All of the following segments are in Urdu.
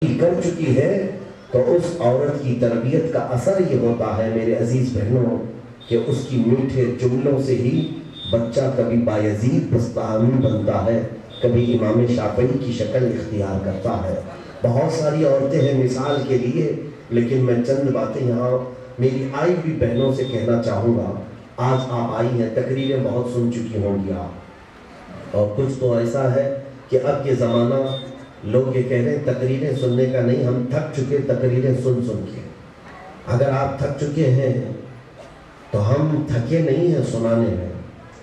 کر چکی ہے تو اس عورت کی تربیت کا اثر یہ ہوتا ہے میرے عزیز بہنوں کہ اس کی میٹھے جملوں سے ہی بچہ کبھی بایزید بستانی بنتا ہے، کبھی امام شافعی کی شکل اختیار کرتا ہے۔ بہت ساری عورتیں ہیں مثال کے لیے، لیکن میں چند باتیں یہاں میری آئی ہوئی بہنوں سے کہنا چاہوں گا۔ آج آپ آئی ہیں، تقریریں بہت سن چکی ہوں گی آپ، اور کچھ تو ایسا ہے کہ اب یہ زمانہ لوگ یہ کہہ رہے ہیں تقریریں سننے کا نہیں، ہم تھک چکے تقریریں سن سن کے۔ اگر آپ تھک چکے ہیں تو ہم تھکے نہیں ہیں سنانے میں،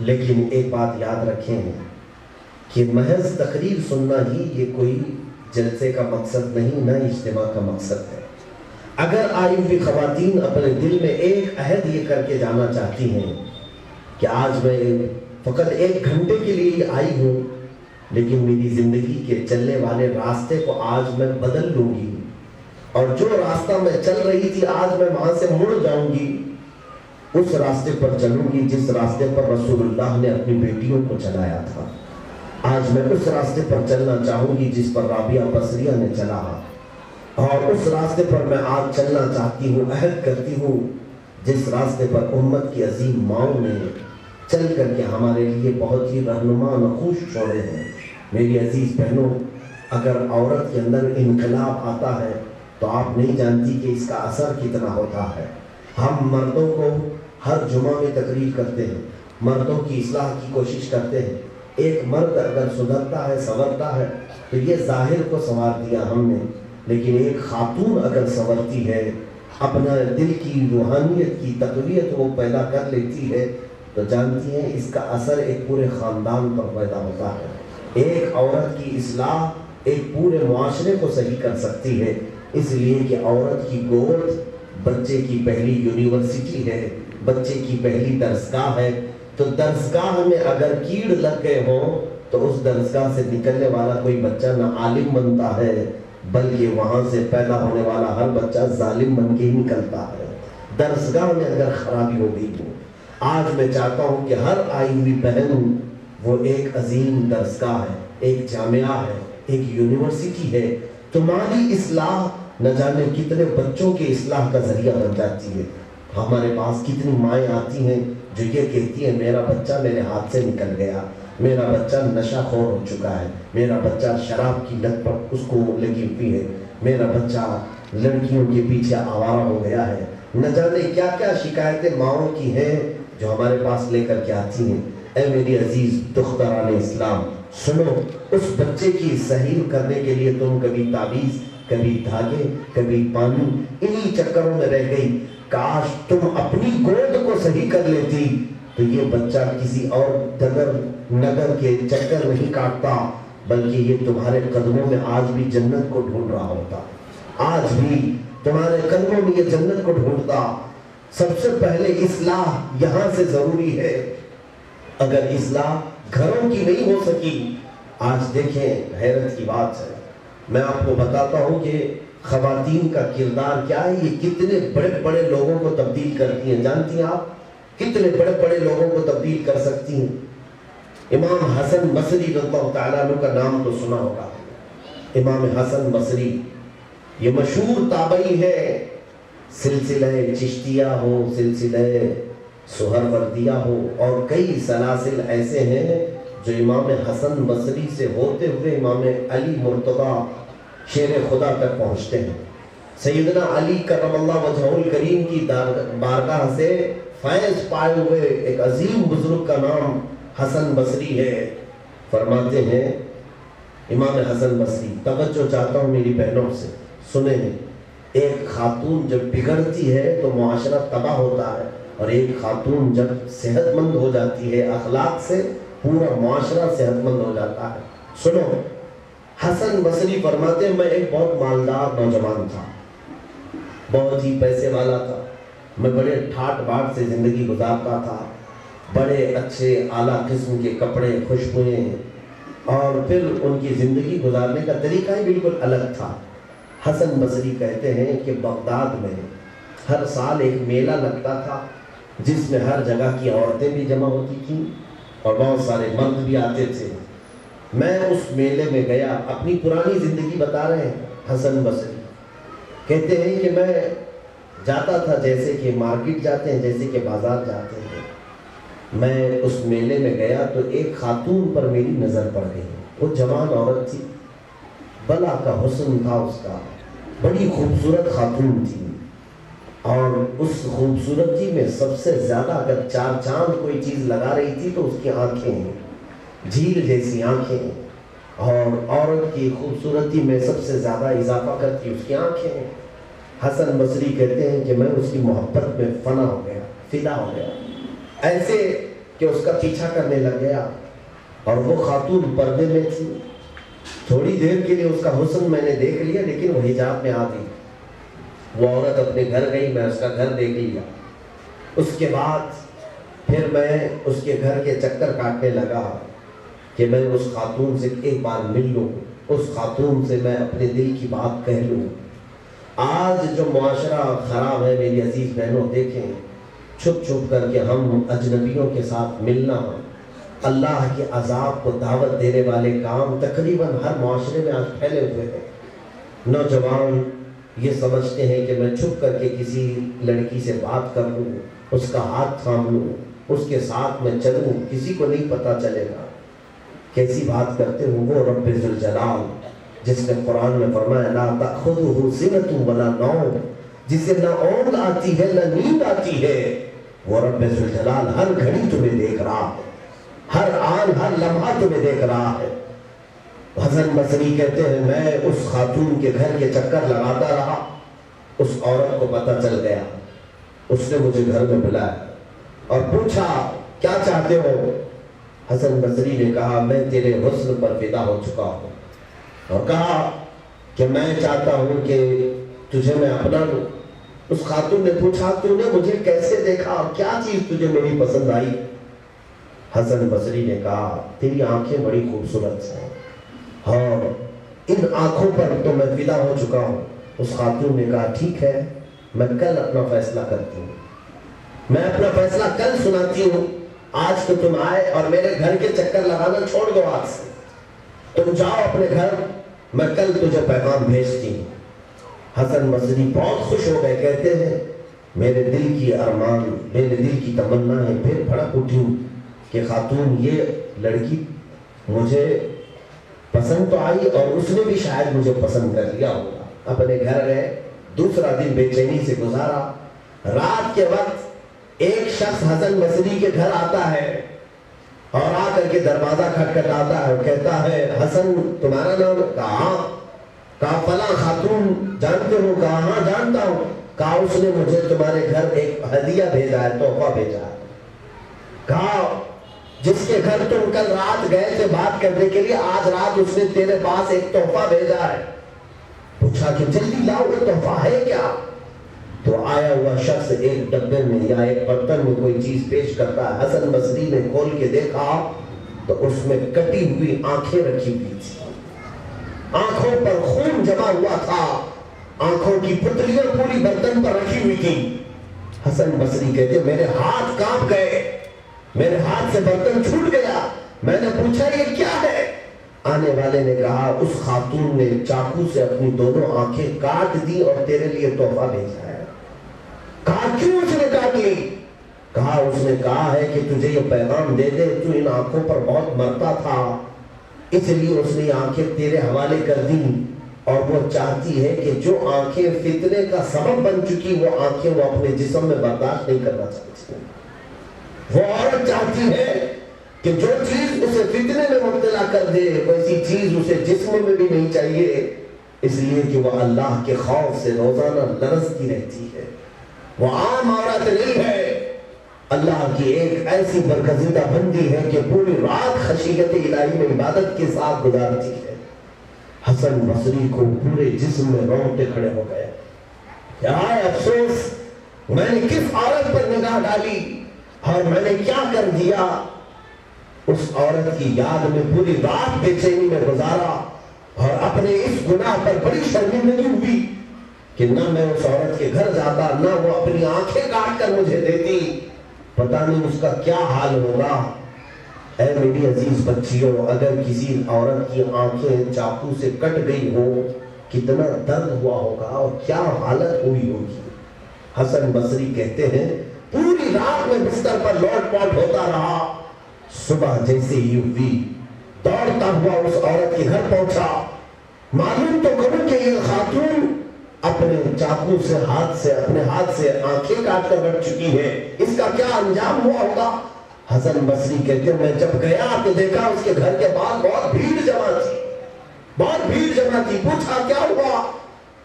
لیکن ایک بات یاد رکھیں کہ محض تقریر سننا ہی یہ کوئی جلسے کا مقصد نہیں، نہ اجتماع کا مقصد ہے۔ اگر آئی ہوئی خواتین اپنے دل میں ایک عہد یہ کر کے جانا چاہتی ہیں کہ آج میں فقط 1 گھنٹے کے لیے آئی ہوں، لیکن میری زندگی کے چلنے والے راستے کو آج میں بدل لوں گی، اور جو راستہ میں چل رہی تھی آج میں وہاں سے مڑ جاؤں گی، اس راستے پر چلوں گی جس راستے پر رسول اللہ نے اپنی بیٹیوں کو چلایا تھا۔ آج میں اس راستے پر چلنا چاہوں گی جس پر رابعہ بصریہ نے چلا، اور اس راستے پر میں آج چلنا چاہتی ہوں، عہد کرتی ہوں جس راستے پر امت کی عظیم ماؤں نے چل کر کے ہمارے لیے بہت ہی رہنما نقوش چھوڑے ہیں۔ میری عزیز بہنوں، اگر عورت کے اندر انقلاب آتا ہے تو آپ نہیں جانتی کہ اس کا اثر کتنا ہوتا ہے۔ ہم مردوں کو ہر جمعہ میں تقریر کرتے ہیں، مردوں کی اصلاح کی کوشش کرتے ہیں۔ ایک مرد اگر سدھرتا ہے، سنورتا ہے تو یہ ظاہر کو سنوار دیا ہم نے، لیکن ایک خاتون اگر سنورتی ہے، اپنا دل کی روحانیت کی تقویت وہ پیدا کر لیتی ہے، تو جانتی ہیں اس کا اثر ایک پورے خاندان پر پیدا ہوتا ہے۔ ایک عورت کی اصلاح ایک پورے معاشرے کو صحیح کر سکتی ہے، اس لیے کہ عورت کی گود بچے کی پہلی یونیورسٹی ہے، بچے کی پہلی درسگاہ ہے۔ تو درسگاہ میں اگر کیڑ لگ گئے ہوں تو اس درسگاہ سے نکلنے والا کوئی بچہ نہ عالم بنتا ہے، بلکہ وہاں سے پیدا ہونے والا ہر بچہ ظالم بن کے ہی نکلتا ہے۔ درسگاہ میں اگر خرابی ہو گئی ہو، آج میں چاہتا ہوں کہ ہر آئی ہوئی بہن وہ ایک عظیم درسگاہ ہے، ایک جامعہ ہے، ایک یونیورسٹی ہے۔ تمہاری اصلاح نہ جانے کتنے بچوں کی اصلاح کا ذریعہ بن جاتی ہے۔ ہمارے پاس کتنی مائیں آتی ہیں جو یہ کہتی ہیں میرا بچہ میرے ہاتھ سے نکل گیا، میرا بچہ نشہ خور ہو چکا ہے، میرا بچہ شراب کی لت پر اس کو لگی ہوئی ہے، میرا بچہ لڑکیوں کے پیچھے آوارہ ہو گیا ہے۔ نہ جانے کیا کیا شکایتیں ماؤں کی ہیں جو ہمارے پاس لے کر کے آتی ہیں۔ اے میری عزیز دختران اسلام، سنو، اس بچے کی صحیح کرنے کے لیے تم کبھی تعویذ، کبھی دھاگے، کبھی پانی، انہی چکروں میں رہ گئی۔ کاش تم اپنی گود کو صحیح کر لیتی تو یہ بچہ کسی اور ڈگر نگر کے چکر نہیں کاٹتا، بلکہ یہ تمہارے قدموں میں آج بھی جنت کو ڈھونڈ رہا ہوتا، آج بھی تمہارے قدموں میں یہ جنت کو ڈھونڈتا۔ سب سے پہلے اصلاح یہاں سے ضروری ہے۔ اگر اصلاح گھروں کی نہیں ہو سکی، آج دیکھیں حیرت کی بات ہے، میں آپ کو بتاتا ہوں کہ خواتین کا کردار کیا ہے، یہ کتنے بڑے بڑے لوگوں کو تبدیل کرتی ہیں۔ جانتی ہیں آپ کتنے بڑے بڑے لوگوں کو تبدیل کر سکتی ہیں؟ امام حسن بصری رضی اللہ تعالیٰ عنہ کا نام تو سنا ہوگا۔ امام حسن بصری یہ مشہور تابعی ہے، سلسلہ چشتیہ ہو، سلسلہ سہروردیہ ہو، اور کئی سلاسل ایسے ہیں جو امام حسن بصری سے ہوتے ہوئے امام علی مرتضیٰ شیر خدا تک پہنچتے ہیں۔ سیدنا علی کرم اللہ وجہہ الکریم کی بارگاہ سے فیض پائے ہوئے ایک عظیم بزرگ کا نام حسن بصری ہے۔ فرماتے ہیں امام حسن بصری، توجہ چاہتا ہوں میری بہنوں سے، سنیں، ایک خاتون جب بگڑتی ہے تو معاشرہ تباہ ہوتا ہے، اور ایک خاتون جب صحت مند ہو جاتی ہے اخلاق سے، پورا معاشرہ صحت مند ہو جاتا ہے۔ سنو، حسن بصری فرماتے ہیں میں ایک بہت مالدار نوجوان تھا، بہت ہی پیسے والا تھا، میں بڑے ٹھاٹ باٹ سے زندگی گزارتا تھا، بڑے اچھے اعلیٰ قسم کے کپڑے، خوشبوئیں، اور پھر ان کی زندگی گزارنے کا طریقہ ہی بالکل الگ تھا۔ حسن بصری کہتے ہیں کہ بغداد میں ہر سال ایک میلہ لگتا تھا جس میں ہر جگہ کی عورتیں بھی جمع ہوتی تھیں اور بہت سارے مرد بھی آتے تھے۔ میں اس میلے میں گیا، اپنی پرانی زندگی بتا رہے ہیں، حسن بصری کہتے ہیں کہ میں جاتا تھا جیسے کہ مارکیٹ جاتے ہیں، جیسے کہ بازار جاتے ہیں، میں اس میلے میں گیا تو ایک خاتون پر میری نظر پڑ گئی۔ وہ جوان عورت تھی، بلا کا حسن تھا اس کا، بڑی خوبصورت خاتون تھی، اور اس خوبصورتی میں سب سے زیادہ اگر چار چاند کوئی چیز لگا رہی تھی تو اس کی آنکھیں، جھیل جیسی آنکھیں، اور عورت کی خوبصورتی میں سب سے زیادہ اضافہ کرتی اس کی آنکھیں۔ حسن بصری کہتے ہیں کہ میں اس کی محبت میں فنا ہو گیا، فدا ہو گیا، ایسے کہ اس کا پیچھا کرنے لگ گیا، اور وہ خاتون پردے میں تھی۔ تھوڑی دیر کے لیے اس کا حسن میں نے دیکھ لیا، لیکن وہ حجاب میں آ گئی۔ وہ عورت اپنے گھر گئی، میں اس کا گھر دیکھ لیا۔ اس کے بعد پھر میں اس کے گھر کے چکر کاٹنے لگا کہ میں اس خاتون سے ایک بار مل لوں، اس خاتون سے میں اپنے دل کی بات کہہ لوں۔ آج جو معاشرہ خراب ہے میری عزیز بہنوں، دیکھیں چھپ چھپ کر کے ہم اجنبیوں کے ساتھ ملنا، اللہ کے عذاب کو دعوت دینے والے کام تقریباً ہر معاشرے میں آج پھیلے ہوئے ہیں۔ نوجوان یہ سمجھتے ہیں کہ میں چھپ کر کے کسی لڑکی سے بات کر لوں، اس کا ہاتھ تھام لوں، اس کے ساتھ میں چلوں، کسی کو نہیں پتہ چلے گا۔ کیسی بات کرتے ہوں وہ رب ذوالجلال جس نے قرآن میں فرمایا لا تأخذہ سنۃ ولا نوم، جسے نہ اونگ آتی ہے نہ نیند آتی ہے، وہ رب ذوالجلال ہر گھڑی تمہیں دیکھ رہا ہے، ہر آن ہر لمحہ تمہیں دیکھ رہا ہے۔ حسن بصری کہتے ہیں میں اس خاتون کے گھر کے چکر لگاتا رہا، اس عورت کو پتہ چل گیا، اس نے مجھے گھر میں بلایا اور پوچھا کیا چاہتے ہو؟ حسن بصری نے کہا میں تیرے حسن پر فدا ہو چکا ہوں، اور کہا کہ میں چاہتا ہوں کہ تجھے میں اپنا لوں۔ اس خاتون نے پوچھا تو نے مجھے کیسے دیکھا اور کیا چیز تجھے میری پسند آئی؟ حسن بصری نے کہا تیری آنکھیں بڑی خوبصورت ہیں، اور ان آنکھوں پر تو میں فدا ہو چکا ہوں۔ اس خاتون نے کہا ٹھیک ہے، میں کل اپنا فیصلہ کرتی ہوں، میں اپنا فیصلہ کل سناتی ہوں۔ آج تو تم آئے اور میرے گھر کے چکر لگانا چھوڑ دو، آج سے تم جاؤ اپنے گھر، میں کل تجھے پیغام بھیجتی ہوں۔ حسن بصری بہت خوش ہو گئے، کہتے ہیں میرے دل کی ارمان، میرے دل کی تمنائیں پھر بھڑک اٹھی کہ خاتون یہ لڑکی مجھے پسند تو آئی اور اس نے بھی شاید مجھے پسند کر لیا ہوگا۔ اپنے گھر گئے، دوسرا دن بے چینی سے گزارا۔ رات کے وقت ایک شخص حسن بصری کے گھر آتا ہے اور آ کر کے دروازہ کھٹکھٹاتا ہے اور کہتا ہے حسن تمہارا نام؟ کہا فلاں خاتون جانتے ہو؟ کہا ہاں جانتا ہوں۔ کہا اس نے مجھے تمہارے گھر ایک ہدیہ بھیجا ہے، تحفہ بھیجا ہے۔ کہا جس کے گھر تم کل رات گئے تھے بات کرنے کے لیے، آج رات اس نے تیرے پاس ایک تحفہ بھیجا ہے۔ پوچھا کہ جلدی لاؤ، وہ تحفہ ہے کیا؟ تو آیا ہوا شخص ایک ڈبے میں یا ایک برتن میں کوئی چیز پیش کرتا ہے۔ حسن بصری نے کھول کے دیکھا تو اس میں کٹی ہوئی آنکھیں رکھی ہوئی تھی، آنکھوں پر خون جمع ہوا تھا، آنکھوں کی پتلیاں پوری برتن پر رکھی ہوئی تھی۔ حسن بصری کہتے میرے ہاتھ کانپ گئے، میرے ہاتھ سے برتن چھوٹ گیا۔ میں نے پوچھا یہ کیا ہے؟ آنے والے نے کہا اس خاتون نے چاقو سے اپنی دونوں آنکھیں کاٹ دی اور تیرے لیے تحفہ بھیجا ہے۔ کہا کیوں اس نے کاٹ لی؟ کہا اس نے کہا ہے کہ تجھے یہ پیغام دے دے، تو ان آنکھوں پر بہت مرتا تھا، اس لیے اس نے آنکھیں تیرے حوالے کر دی، اور وہ چاہتی ہے کہ جو آنکھیں فتنے کا سبب بن چکی وہ آنکھیں وہ اپنے جسم میں برداشت نہیں کرنا چاہتی۔ وہ عورت چاہتی ہے کہ جو چیز اسے فتنے میں مبتلا کر دے ویسی چیز اسے جسم میں بھی نہیں چاہیے، اس لیے کہ وہ اللہ کے خوف سے روزانہ لرزتی رہتی ہے۔ وہ عام عورت نہیں ہے، اللہ کی ایک ایسی برگزیدہ بندی ہے کہ پوری رات خشیت الہی میں عبادت کے ساتھ گزارتی ہے۔ حسن بصری کو پورے جسم میں رونگٹے کھڑے ہو گئے، ہائے افسوس میں نے کس عورت پر نگاہ ڈالی اور میں نے کیا کر دیا۔ اس عورت کی یاد میں پوری رات بے چینی میں گزارا اور اپنے اس گناہ پر بڑی شرمندگی ہوئی کہ نہ میں اس عورت کے گھر جاتا، نہ وہ اپنی آنکھیں کاٹ کر مجھے دیتی، پتہ نہیں اس کا کیا حال ہوگا۔ اے میری عزیز بچیوں، اگر کسی عورت کی آنکھیں چاقو سے کٹ گئی ہو کتنا درد ہوا ہوگا اور کیا حالت ہوئی ہوگی۔ حسن بصری کہتے ہیں پوری رات میں بستر پر لوٹ پوٹ ہوتا رہا، صبح جیسے ہی ہوئی دوڑتا ہوا اس عورت کے گھر پہنچا۔ معلوم تو کروں کہ یہ خاتون اپنے چاقو سے اپنے ہاتھ سے آنکھیں کاٹ کر رکھ چکی ہے، اس کا کیا انجام ہوا ہوگا۔ حسن بصری کہتے ہیں میں جب گیا تو دیکھا اس کے گھر کے باہر بہت بھیڑ جمع تھی، پوچھا کیا ہوا،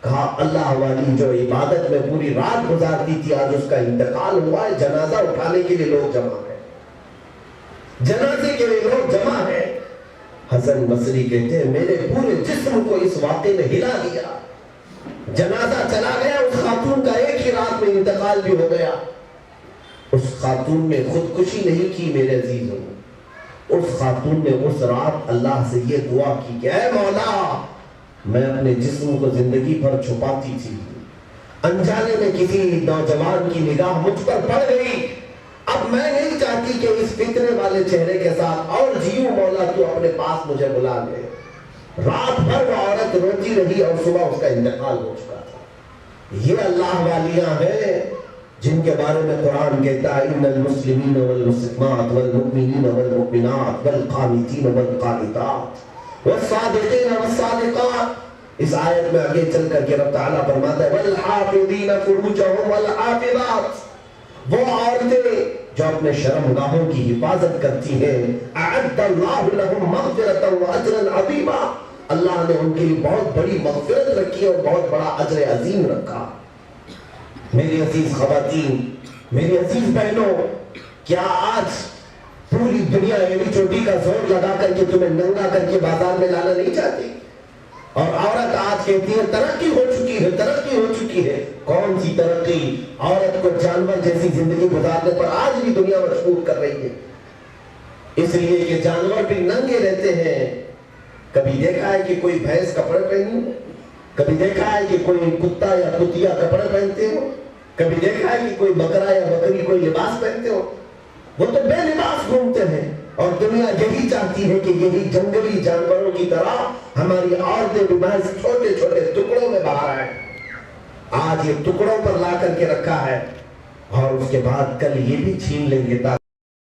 کہا اللہ والی جو عبادت میں پوری رات گزارتی تھی آج اس کا انتقال ہوا ہے، جنازہ اٹھانے کے لیے لوگ جمع ہیں، جنازے کے لیے لوگ جمع ہیں۔ حسن بصری کہتے ہیں میرے پورے جسم کو اس واقعے نے ہلا دیا، جنازہ چلا گیا، اس خاتون کا ایک ہی رات میں انتقال بھی ہو گیا۔ اس خاتون نے خودکشی نہیں کی میرے عزیزوں، اس خاتون نے اس رات اللہ سے یہ دعا کی کہ اے مولا میں اپنے جسم کو زندگی بھر چھپاتی تھی، انجانے میں کسی نوجوان کی نگاہ مجھ پر پڑ گئی، اب میں نہیں چاہتی کہ اس فتنے والے چہرے کے ساتھ اور جیوں، مولا تو اپنے پاس مجھے بلا لے۔ رات بھر وہ عورت روتی رہی اور صبح اس کا انتقال ہو چکا تھا۔ یہ اللہ والیاں ہیں جن کے بارے میں قرآن کہتا ہے ان المسلمین والمسلمات والمؤمنین والمؤمنات والقانتین والقانتات والصادقین والصادقات۔ اس آیت میں آگے چل کر کے رب تعالیٰ فرماتا ہے والحافظین فروجہم والحافظات، وہ عورتیں جو اپنے شرمگاہوں کی حفاظت کرتی ہیں، اعد اللہ لہم مغفرۃ واجرا عظیما، اللہ نے ان کے لیے بہت بڑی مغفرت رکھی اور بہت بڑا اجر عظیم رکھا۔ میری عزیز خواتین، میری عزیز بہنوں، کیا آج پوری دنیا ایڑی چوٹی کا زور لگا کر کے تمہیں ننگا کر کے بازار میں لانا نہیں چاہتی؟ اور عورت آج کہتی ہے ترقی ہو چکی ہے۔ کون سی ترقی؟ عورت کو جانور جیسی زندگی گزارنے پر آج بھی دنیا مجبور کر رہی ہے، اس لیے کہ جانور بھی ننگے رہتے ہیں۔ کبھی دیکھا ہے کہ کوئی بھینس کپڑے پہنی ہو؟ کبھی دیکھا ہے کہ کوئی کتا یا کتیا کپڑے پہنتے ہو؟ کبھی دیکھا ہے کہ کوئی بکرا یا بکری کوئی لباس پہنتے ہو؟ وہ تو بے لباس گھومتے ہیں، اور دنیا یہی چاہتی ہے کہ یہی جنگلی جانوروں کی طرح ہماری عورتیں بھی محض چھوٹے چھوٹے ٹکڑوں میں باہر آئیں۔ آج یہ ٹکڑوں پر لا کر کے رکھا ہے اور اس کے بعد کل یہ بھی چھین لیں گے تاکہ